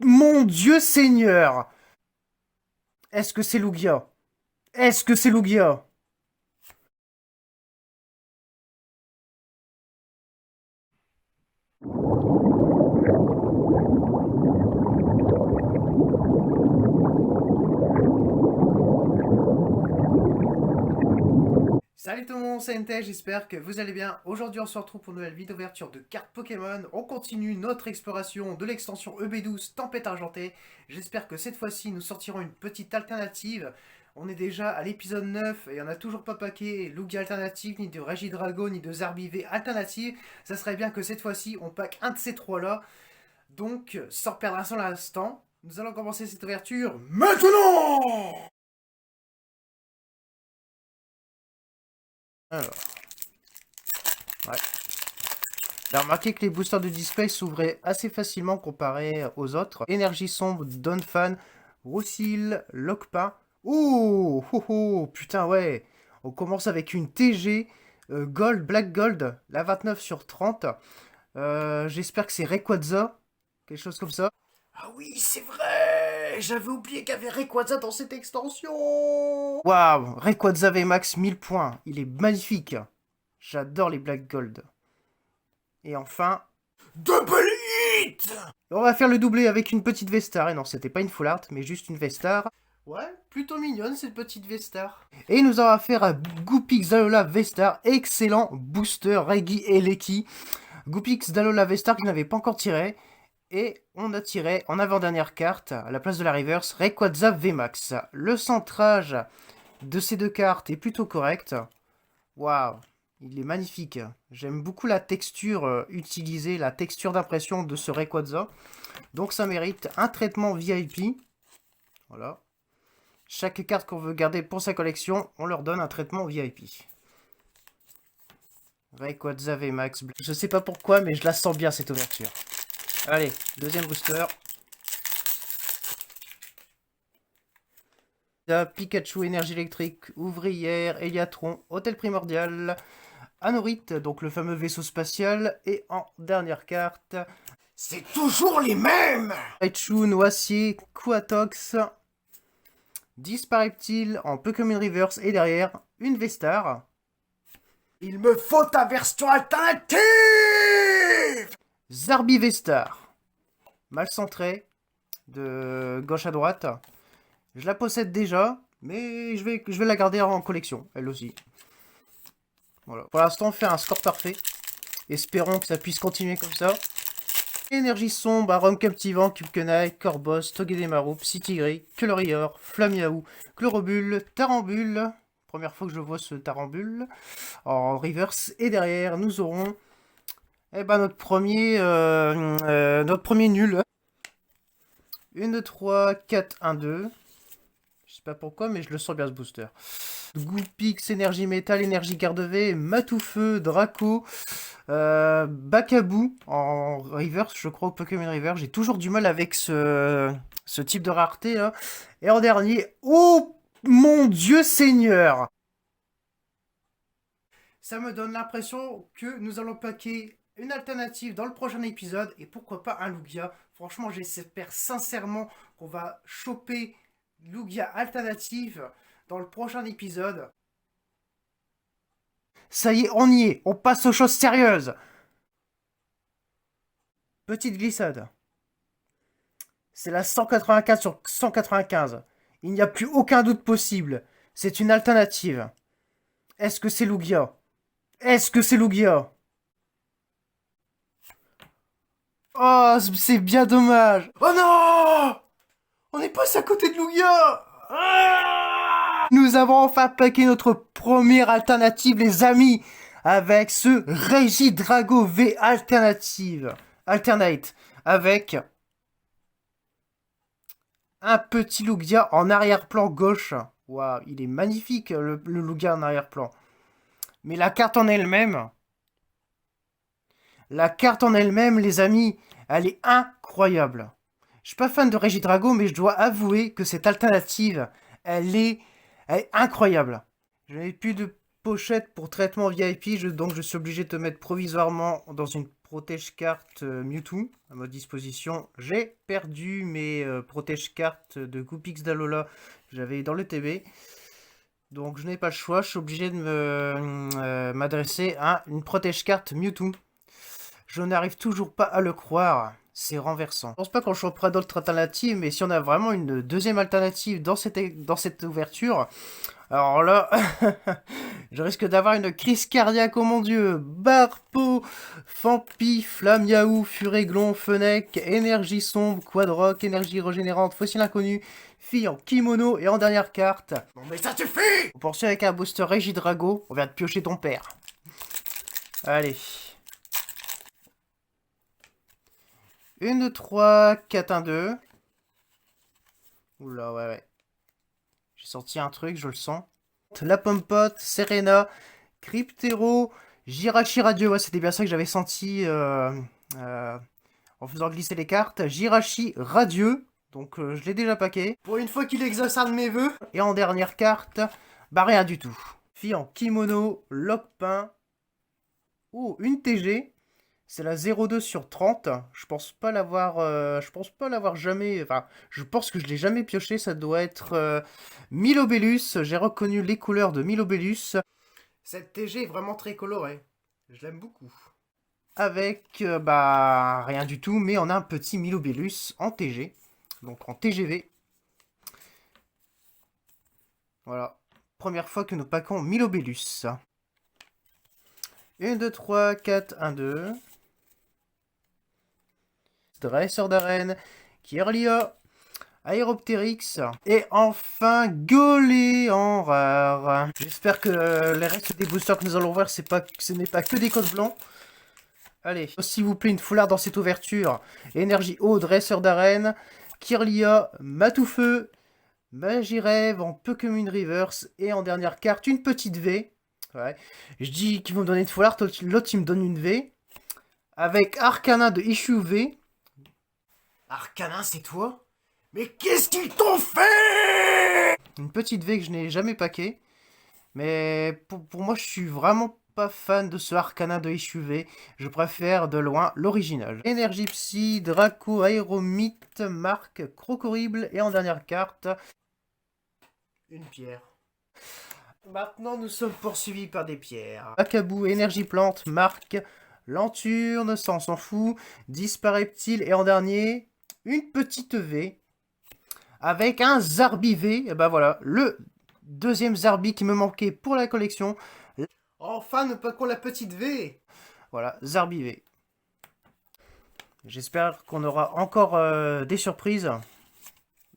mon Dieu Seigneur! Est-ce que c'est Lugia? Est-ce que c'est Lugia? Salut tout le monde, c'est NT, j'espère que vous allez bien. Aujourd'hui on se retrouve pour une nouvelle vidéo d'ouverture de cartes Pokémon. On continue notre exploration de l'extension EB12 Tempête Argentée. J'espère que cette fois-ci nous sortirons une petite alternative. On est déjà à l'épisode 9 et on n'a toujours pas packé Lugia alternative, ni de Regidrago, ni de Zarbivé alternative. Ça serait bien que cette fois-ci on pack un de ces trois là. Donc sans perdre un seul instant, nous allons commencer cette ouverture maintenant. Alors, ouais. J'ai remarqué que les boosters de display s'ouvraient assez facilement comparé aux autres. Énergie sombre, Donphan, Roussil, Lockpa. Oh, oh, oh, putain, ouais. On commence avec une TG Gold, Black Gold, la 29 sur 30. J'espère que c'est Rayquaza, quelque chose comme ça. Ah oui, c'est vrai. J'avais oublié qu'il y avait Rayquaza dans cette extension. Waouh, Rayquaza VMAX 1000 points. Il est magnifique. J'adore les Black Gold. Et enfin, Double Hit! On va faire le doublé avec une petite Vestar. Et non, c'était pas une Full Art, mais juste une Vestar. Ouais, plutôt mignonne cette petite Vestar. Et nous allons faire un Goopix Dalola Vestar. Excellent booster Reggie et Leki. Goopix Dalola Vestar qui n'avait pas encore tiré. Et on a tiré en avant-dernière carte, à la place de la reverse, Rayquaza VMAX. Le centrage de ces deux cartes est plutôt correct. Waouh, il est magnifique. J'aime beaucoup la texture utilisée, la texture d'impression de ce Rayquaza. Donc ça mérite un traitement VIP. Voilà. Chaque carte qu'on veut garder pour sa collection, on leur donne un traitement VIP. Rayquaza VMAX. Je sais pas pourquoi, mais je la sens bien cette ouverture. Allez, deuxième booster. Pikachu, énergie électrique, ouvrière, Eliatron, hôtel primordial, Anorite, donc le fameux vaisseau spatial, et en dernière carte, c'est toujours les mêmes! Raichu, Noacier, Quatox, Dispareptile en Pokémon Reverse, et derrière, une Vestar. Il me faut ta version alternative! Zarbi Vestar. Mal centré, de gauche à droite. Je la possède déjà, mais je vais la garder en collection, elle aussi. Voilà. Pour l'instant, on fait un score parfait. Espérons que ça puisse continuer comme ça. Énergie sombre, arôme captivant, Cubkenai, Corboss, Togedemaru, Psytigray, Colorior, Flamiaou, Chlorobule, Tarambule. Première fois que je vois ce Tarambule. En reverse. Et derrière, nous aurons notre premier nul. 1, 2, 3, 4, 1, 2. Je sais pas pourquoi, mais je le sens bien ce booster. Goupix, énergie métal, énergie garde-V, Matoufeu, Draco, Bakabou en reverse, je crois au Pokémon Reverse. J'ai toujours du mal avec ce type de rareté là. Et en dernier, oh mon Dieu Seigneur! Ça me donne l'impression que nous allons paquer une alternative dans le prochain épisode et pourquoi pas un Lugia. Franchement, j'espère sincèrement qu'on va choper Lugia alternative dans le prochain épisode. Ça y est, on y est, on passe aux choses sérieuses. Petite glissade. C'est la 184 sur 195. Il n'y a plus aucun doute possible. C'est une alternative. Est-ce que c'est Lugia? Est-ce que c'est Lugia? Oh, c'est bien dommage. Oh non! On est passé à côté de Lugia! Ah, nous avons enfin paqué notre première alternative, les amis, avec ce Regidrago V alternative. Alternate. Avec un petit Lugia en arrière-plan gauche. Waouh, il est magnifique le Lugia en arrière-plan. Mais la carte en elle-même, les amis, elle est incroyable. Je suis pas fan de Regidrago, mais je dois avouer que cette alternative, elle est incroyable. Je n'ai plus de pochette pour traitement VIP, donc je suis obligé de te mettre provisoirement dans une protège-carte Mewtwo à ma disposition. J'ai perdu mes protège-cartes de Goopix d'Alola que j'avais dans le TB. Donc je n'ai pas le choix, je suis obligé de m'adresser à une protège-carte Mewtwo. Je n'arrive toujours pas à le croire, c'est renversant. Je pense pas qu'on chopera d'autres alternatives, mais si on a vraiment une deuxième alternative dans cette ouverture, alors là, je risque d'avoir une crise cardiaque, oh mon dieu. Barpo, Fampi, Flamiaou, Furéglon, Fennec, Énergie Sombre, Quadrock, Énergie Régénérante, Fossile Inconnu, Fille en Kimono, et en dernière carte... Non mais ça suffit! On poursuit avec un booster Régidrago, on vient de piocher ton père. Allez. 1, 2, 3, 4, 1, 2. Oula, ouais. J'ai sorti un truc, je le sens. La Pompote, Serena, Cryptero, Jirachi Radio. Ouais, c'était bien ça que j'avais senti en faisant glisser les cartes. Jirachi Radieux. Donc je l'ai déjà paqué. Pour une fois qu'il exauce un de mes vœux. Et en dernière carte, bah rien du tout. Fille en kimono, Lockpin. Oh, une TG. C'est la 02 sur 30. Je pense pas l'avoir jamais. Enfin, je pense que je l'ai jamais pioché. Ça doit être Milobellus. J'ai reconnu les couleurs de Milobellus. Cette TG est vraiment très colorée. Je l'aime beaucoup. Avec, bah, rien du tout, mais on a un petit Milobellus en TG. Donc en TGV. Voilà. Première fois que nous paquons Milobellus. 1, 2, 3, 4, 1, 2. Dresseur d'arène, Kirlia, Aeropteryx, et enfin Golé en rare. J'espère que les restes des boosters que nous allons voir, ce n'est pas que des codes blancs. Allez, s'il vous plaît, une foulard dans cette ouverture. Énergie eau, dresseur d'arène, Kirlia, Matoufeu, Magirève en Pokémon Reverse, et en dernière carte, une petite V. Ouais. Je dis qu'ils vont me donner une foulard, l'autre il me donne une V. Avec Arcana de Issue V. Arcanin, c'est toi? Mais qu'est-ce qu'ils t'ont fait? Une petite V que je n'ai jamais paqué. Mais pour moi, je suis vraiment pas fan de ce Arcana de SUV. Je préfère de loin l'original. Énergie Psy, Draco, Aéromite, Marque, Crocorible. Et en dernière carte, Une pierre. maintenant nous sommes poursuivis par des pierres. Akabou, Énergie Plante, Marque, Lanturne, ça on s'en fout. Dispareptile. Et en dernier, une petite V. Avec un Zarbi V. Et bah voilà, le deuxième Zarbi qui me manquait pour la collection. Enfin, nous paquons la petite V. Voilà, Zarbi V. J'espère qu'on aura encore des surprises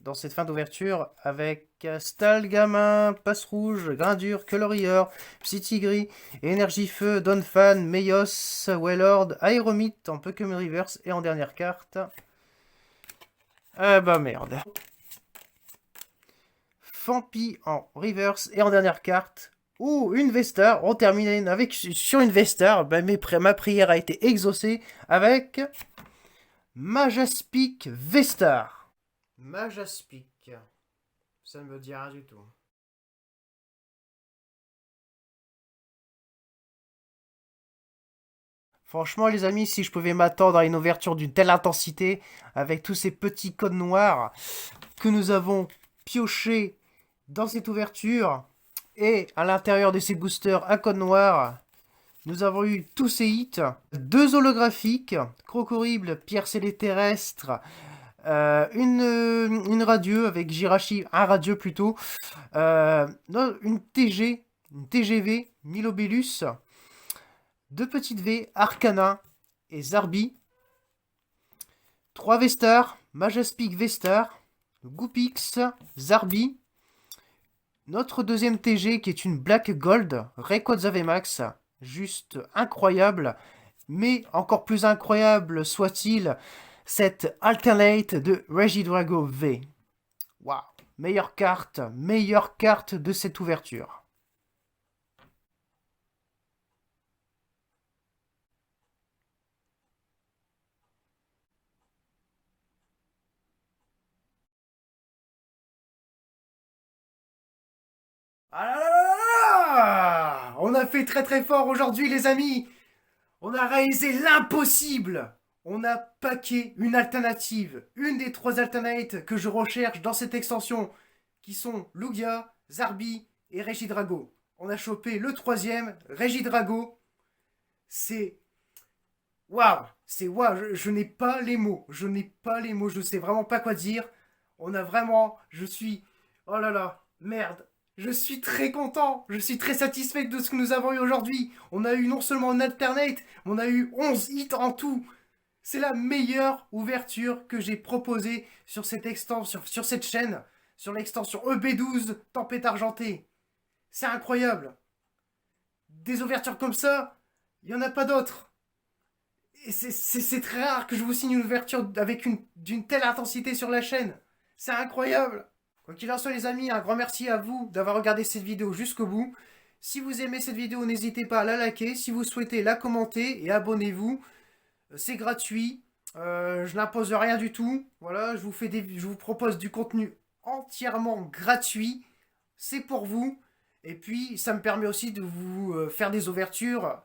dans cette fin d'ouverture avec Stalgamin, Passe Rouge, Grindure, Colorieur, Psytigris, Énergie Feu, Donphan, Meios, Wellord, Aéromite en Pokémon Reverse et en dernière carte. Ah bah merde. Fampi en Reverse et en dernière carte. Ouh, une Vestar. On termine avec sur une Vestar. Ben, ma prière a été exaucée avec Majaspic Vestar. Majaspic. Ça ne me dit rien du tout. Franchement, les amis, si je pouvais m'attendre à une ouverture d'une telle intensité, avec tous ces petits codes noirs que nous avons piochés dans cette ouverture, et à l'intérieur de ces boosters à code noir, nous avons eu tous ces hits, 2 holographiques, Crocorible, Pierre Scellé Terrestre, une radieux avec Jirachi, un radieux plutôt, non, une TGV, Milobellus, 2 petites V, Arcana et Zarbi, 3 Vestar, Majaspic Vestar, Goopix, Zarbi, notre deuxième TG qui est une Black Gold, Rayquaza VMAX, juste incroyable, mais encore plus incroyable soit-il, cette Alternate de Regidrago V. Waouh, meilleure carte de cette ouverture. Ah là là là là là! On a fait très très fort aujourd'hui, les amis. On a réalisé l'impossible. On a packé une alternative. Une des 3 alternates que je recherche dans cette extension, qui sont Lugia, Zarbi et Regidrago. On a chopé le 3e, Regidrago. C'est... Waouh. C'est waouh, je n'ai pas les mots. Je n'ai pas les mots, je sais vraiment pas quoi dire. On a vraiment... Je suis... Oh là là, merde. Je suis très content, je suis très satisfait de ce que nous avons eu aujourd'hui. On a eu non seulement un alternate, mais on a eu 11 hits en tout. C'est la meilleure ouverture que j'ai proposée sur cette extension, sur cette chaîne, sur l'extension EB12 Tempête Argentée. C'est incroyable. Des ouvertures comme ça, il n'y en a pas d'autres. Et c'est très rare que je vous signe une ouverture avec d'une telle intensité sur la chaîne. C'est incroyable. Quoi qu'il en soit les amis, un grand merci à vous d'avoir regardé cette vidéo jusqu'au bout. Si vous aimez cette vidéo, n'hésitez pas à la liker. Si vous souhaitez, la commenter et abonnez-vous. C'est gratuit. Je n'impose rien du tout. Voilà, je vous propose du contenu entièrement gratuit. C'est pour vous. Et puis, ça me permet aussi de vous faire des ouvertures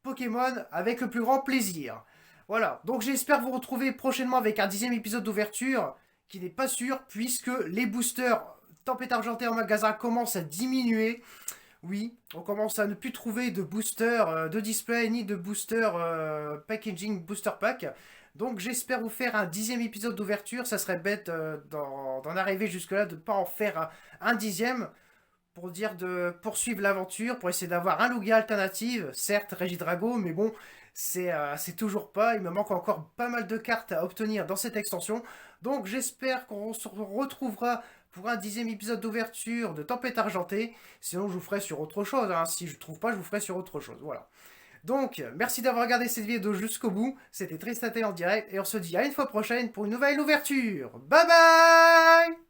Pokémon avec le plus grand plaisir. Voilà, donc j'espère vous retrouver prochainement avec un 10e épisode d'ouverture qui n'est pas sûr puisque les boosters Tempête Argentée en magasin commencent à diminuer. Oui, on commence à ne plus trouver de booster de display ni de booster packaging booster pack. Donc j'espère vous faire un 10e épisode d'ouverture. Ça serait bête d'en arriver jusque là, de ne pas en faire un 10e. Pour dire de poursuivre l'aventure, pour essayer d'avoir un Lugia alternative, certes Regidrago, mais bon, c'est toujours pas, il me manque encore pas mal de cartes à obtenir dans cette extension, donc j'espère qu'on se retrouvera pour un 10e épisode d'ouverture de Tempête Argentée, sinon je vous ferai sur autre chose, hein. Si je trouve pas, je vous ferai sur autre chose, voilà. Donc, merci d'avoir regardé cette vidéo jusqu'au bout, c'était Tristaté en direct, et on se dit à une fois prochaine pour une nouvelle ouverture, bye bye.